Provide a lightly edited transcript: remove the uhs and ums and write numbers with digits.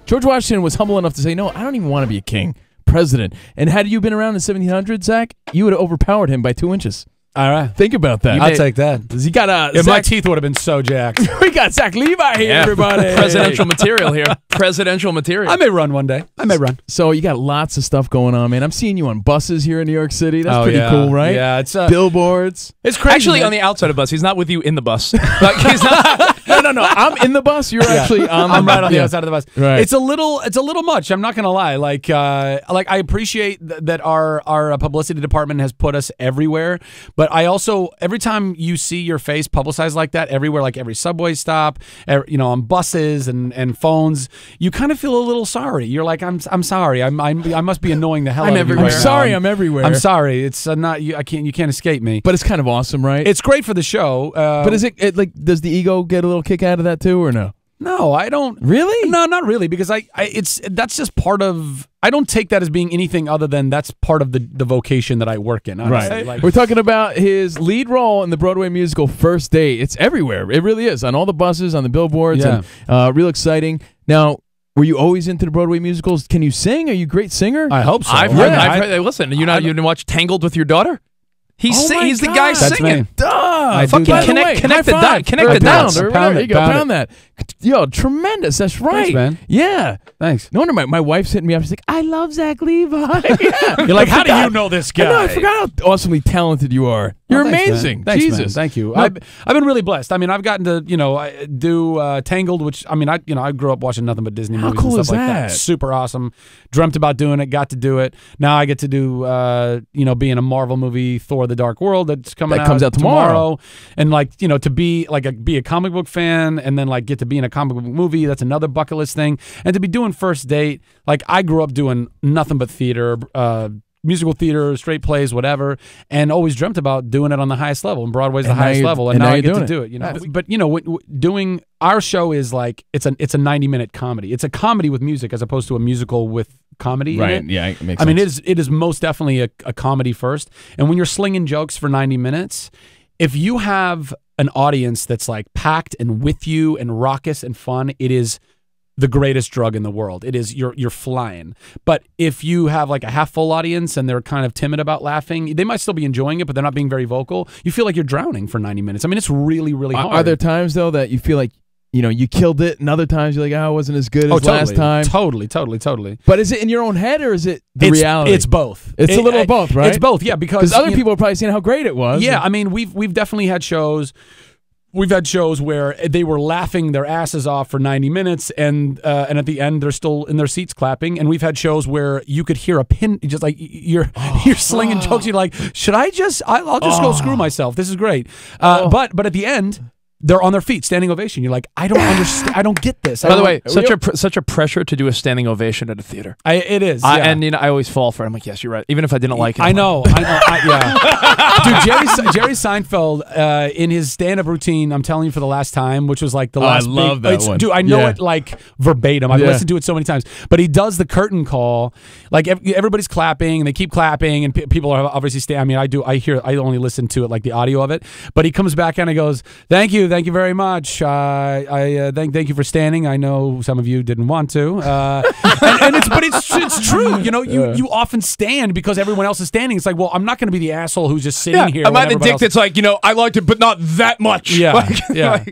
George Washington was humble enough to say, no, I don't even want to be a king, president. And had you been around in 1700, Zach, you would have overpowered him by 2 inches. All right. Think about that. I'll take that. You got my teeth would have been so jacked. We got Zach Levi here, everybody. Presidential material here. Presidential material. I may run one day. I may run. So you got lots of stuff going on, man. I'm seeing you on buses here in New York City. That's pretty cool, right? Yeah, it's billboards. It's crazy. Actually, on the outside of the bus. He's not with you in the bus. Like, he's not. No. I'm in the bus. You're actually on. I'm right on the outside of the bus. Right. It's a little much. I'm not gonna lie. Like I appreciate that our publicity department has put us everywhere, but I also every time you see your face publicized like that everywhere, like every subway stop, on buses and phones, you kind of feel a little sorry. You're like, I'm sorry. I must be annoying the hell out of you. I'm sorry. I'm everywhere. I'm sorry. It's not you. You can't escape me. But it's kind of awesome, right? It's great for the show. But is it like, does the ego get a little kick out of that too, or no? No, I don't. Really? No, not really, because that's just part of. I don't take that as being anything other than that's part of the vocation that I work in. Honestly. Right. Like, we're talking about his lead role in the Broadway musical First Date. It's everywhere. It really is. On all the buses, on the billboards, and real exciting. Now, were you always into the Broadway musicals? Can you sing? Are you a great singer? I hope so. I've heard. Listen, you didn't watch Tangled with your daughter? He's the guy singing. Duh. Fucking connect the dots. Connect the dots. There you go. Pound that. Yo, tremendous. That's right. Thanks, man. Yeah. Thanks. No wonder my wife's hitting me up. She's like, I love Zach Levi. Yeah. You're like, how do you know this guy? I forgot how awesomely talented you are. You're amazing. Thanks, Jesus. man. Thank you. No. I've been really blessed. I mean, I've gotten to do Tangled, which I grew up watching nothing but Disney movies cool and stuff is like that. Super awesome. Dreamt about doing it. Got to do it. Now I get to do be in a Marvel movie, Thor: The Dark World, that comes out tomorrow. And to be a comic book fan and then get to be in a comic book movie, that's another bucket list thing. And to be doing First Date, I grew up doing nothing but theater, musical theater, straight plays, whatever, and always dreamt about doing it on the highest level. And Broadway's the highest level, and now I get to do it. But doing our show is it's a 90-minute comedy. It's a comedy with music as opposed to a musical with comedy. Right? In it. Yeah, it makes sense. I mean, it is most definitely a comedy first. And when you're slinging jokes for 90 minutes, if you have an audience that's packed and with you and raucous and fun, it is the greatest drug in the world. It is you're flying. But if you have a half full audience and they're kind of timid about laughing, they might still be enjoying it, but they're not being very vocal. You feel like you're drowning for 90 minutes. I mean, it's really, really hard. Are there times though that you feel like you killed it, and other times you're like, it wasn't as good as last time? Totally. But is it in your own head or is it the reality? It's both. It's a little of both, right? It's both, yeah, because other people are probably saying how great it was. Yeah, I mean, we've definitely had shows. We've had shows where they were laughing their asses off for 90 minutes, and at the end they're still in their seats clapping. And we've had shows where you could hear a pin, just you're slinging jokes. You're like, should I just? I'll just go screw myself. This is great. But at the end, they're on their feet, standing ovation. You're like, I don't understand. I don't get this. By the way, such a pressure to do a standing ovation at a theater. It is, yeah. And I always fall for it. I'm like, yes, you're right. Even if I didn't like it. I know. Yeah. Dude, Jerry Seinfeld in his stand-up routine, I'm telling you for the last time, which was the last. I love that one. Dude, I know it verbatim. I've listened to it so many times. But he does the curtain call. Everybody's clapping and they keep clapping and people are obviously standing. I mean, I only listen to it the audio of it. But he comes back and he goes, Thank you very much. Thank you for standing. I know some of you didn't want to, and it's true. You often stand because everyone else is standing. It's like, well, I'm not going to be the asshole who's just sitting here. I'm not the dick that's I liked it, but not that much. Yeah, yeah.